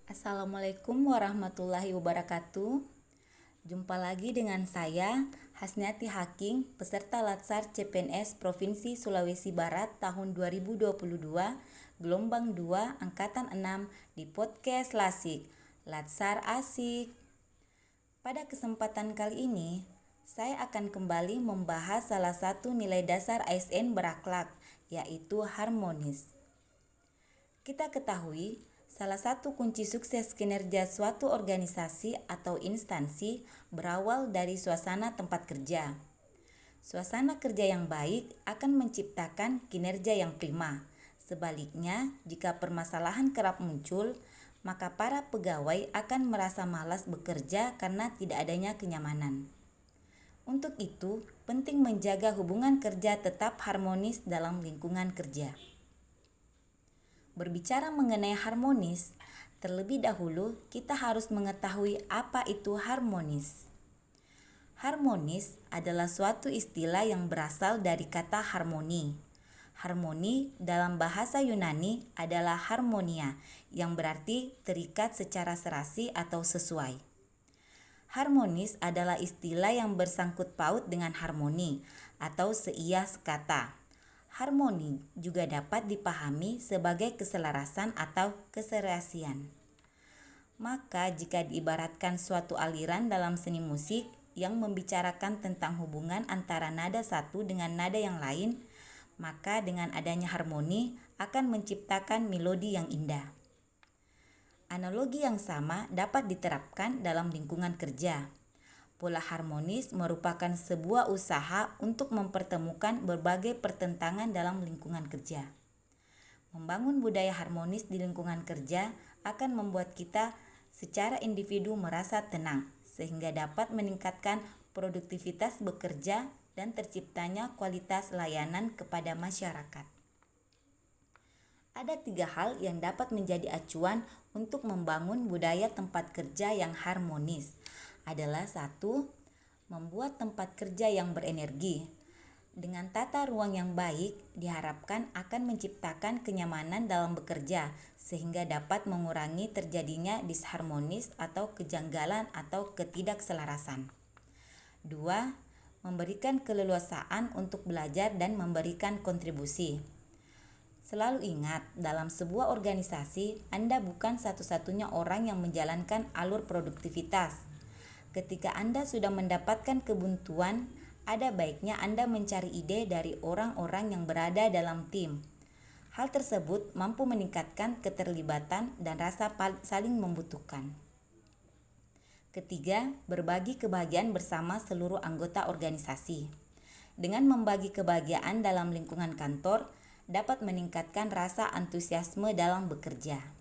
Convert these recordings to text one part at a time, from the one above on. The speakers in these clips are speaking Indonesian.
Assalamualaikum warahmatullahi wabarakatuh. Jumpa lagi dengan saya, Hasniati Haking, peserta Latsar CPNS Provinsi Sulawesi Barat tahun 2022, gelombang 2, angkatan 6 di podcast Lasik, Latsar Asik. Pada kesempatan kali ini, saya akan kembali membahas salah satu nilai dasar ASN berakhlak, yaitu harmonis. Kita ketahui, salah satu kunci sukses kinerja suatu organisasi atau instansi berawal dari suasana tempat kerja. Suasana kerja yang baik akan menciptakan kinerja yang prima. Sebaliknya, jika permasalahan kerap muncul, maka para pegawai akan merasa malas bekerja karena tidak adanya kenyamanan. Untuk itu, penting menjaga hubungan kerja tetap harmonis dalam lingkungan kerja. Berbicara mengenai harmonis, terlebih dahulu kita harus mengetahui apa itu harmonis. Harmonis adalah suatu istilah yang berasal dari kata harmoni. Harmoni dalam bahasa Yunani adalah harmonia, yang berarti terikat secara serasi atau sesuai. Harmonis adalah istilah yang bersangkut paut dengan harmoni atau seia sekata. Harmoni juga dapat dipahami sebagai keselarasan atau keserasian. Maka jika diibaratkan suatu aliran dalam seni musik yang membicarakan tentang hubungan antara nada satu dengan nada yang lain, maka dengan adanya harmoni akan menciptakan melodi yang indah. Analogi yang sama dapat diterapkan dalam lingkungan kerja. Pola harmonis merupakan sebuah usaha untuk mempertemukan berbagai pertentangan dalam lingkungan kerja. Membangun budaya harmonis di lingkungan kerja akan membuat kita secara individu merasa tenang, sehingga dapat meningkatkan produktivitas bekerja dan terciptanya kualitas layanan kepada masyarakat. Ada 3 hal yang dapat menjadi acuan untuk membangun budaya tempat kerja yang harmonis. Adalah 1. Membuat tempat kerja yang berenergi. Dengan tata ruang yang baik, diharapkan akan menciptakan kenyamanan dalam bekerja, sehingga dapat mengurangi terjadinya disharmonis atau kejanggalan atau ketidakselarasan. 2. Memberikan keleluasaan untuk belajar dan memberikan kontribusi. Selalu ingat, dalam sebuah organisasi, Anda bukan satu-satunya orang yang menjalankan alur produktivitas. Ketika Anda sudah mendapatkan kebuntuan, ada baiknya Anda mencari ide dari orang-orang yang berada dalam tim. Hal tersebut mampu meningkatkan keterlibatan dan rasa saling membutuhkan. Ketiga, berbagi kebahagiaan bersama seluruh anggota organisasi. Dengan membagi kebahagiaan dalam lingkungan kantor, dapat meningkatkan rasa antusiasme dalam bekerja.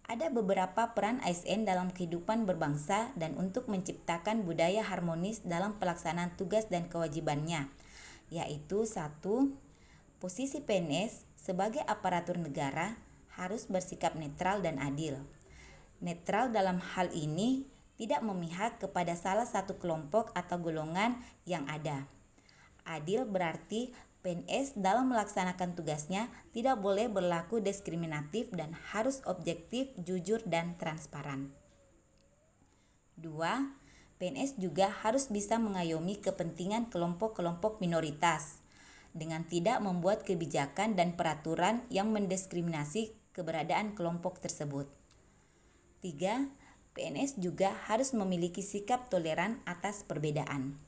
Ada beberapa peran ASN dalam kehidupan berbangsa dan untuk menciptakan budaya harmonis dalam pelaksanaan tugas dan kewajibannya, yaitu 1. Posisi PNS sebagai aparatur negara harus bersikap netral dan adil. Netral dalam hal ini tidak memihak kepada salah satu kelompok atau golongan yang ada. Adil berarti PNS dalam melaksanakan tugasnya tidak boleh berlaku diskriminatif dan harus objektif, jujur, dan transparan. 2. PNS juga harus bisa mengayomi kepentingan kelompok-kelompok minoritas dengan tidak membuat kebijakan dan peraturan yang mendiskriminasi keberadaan kelompok tersebut. 3. PNS juga harus memiliki sikap toleran atas perbedaan.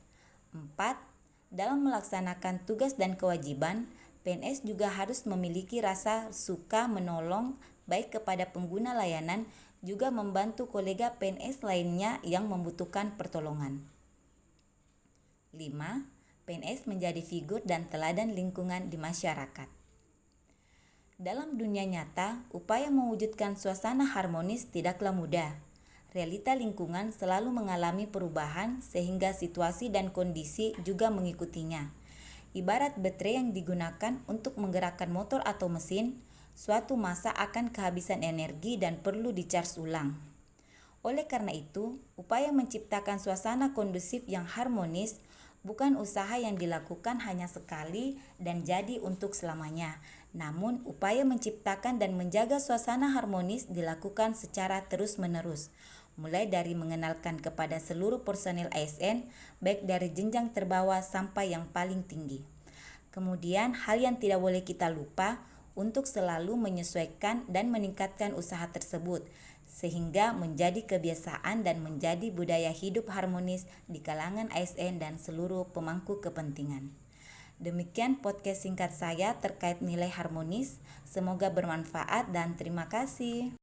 4. Dalam melaksanakan tugas dan kewajiban, PNS juga harus memiliki rasa suka menolong baik kepada pengguna layanan juga membantu kolega PNS lainnya yang membutuhkan pertolongan. 5. PNS menjadi figur dan teladan lingkungan di masyarakat. Dalam dunia nyata, upaya mewujudkan suasana harmonis tidaklah mudah. Realita lingkungan selalu mengalami perubahan sehingga situasi dan kondisi juga mengikutinya. Ibarat baterai yang digunakan untuk menggerakkan motor atau mesin, suatu masa akan kehabisan energi dan perlu dicas ulang. Oleh karena itu, upaya menciptakan suasana kondusif yang harmonis bukan usaha yang dilakukan hanya sekali dan jadi untuk selamanya. Namun, upaya menciptakan dan menjaga suasana harmonis dilakukan secara terus-menerus, mulai dari mengenalkan kepada seluruh personel ASN, baik dari jenjang terbawah sampai yang paling tinggi. Kemudian, hal yang tidak boleh kita lupa untuk selalu menyesuaikan dan meningkatkan usaha tersebut, sehingga menjadi kebiasaan dan menjadi budaya hidup harmonis di kalangan ASN dan seluruh pemangku kepentingan. Demikian podcast singkat saya terkait nilai harmonis. Semoga bermanfaat dan terima kasih.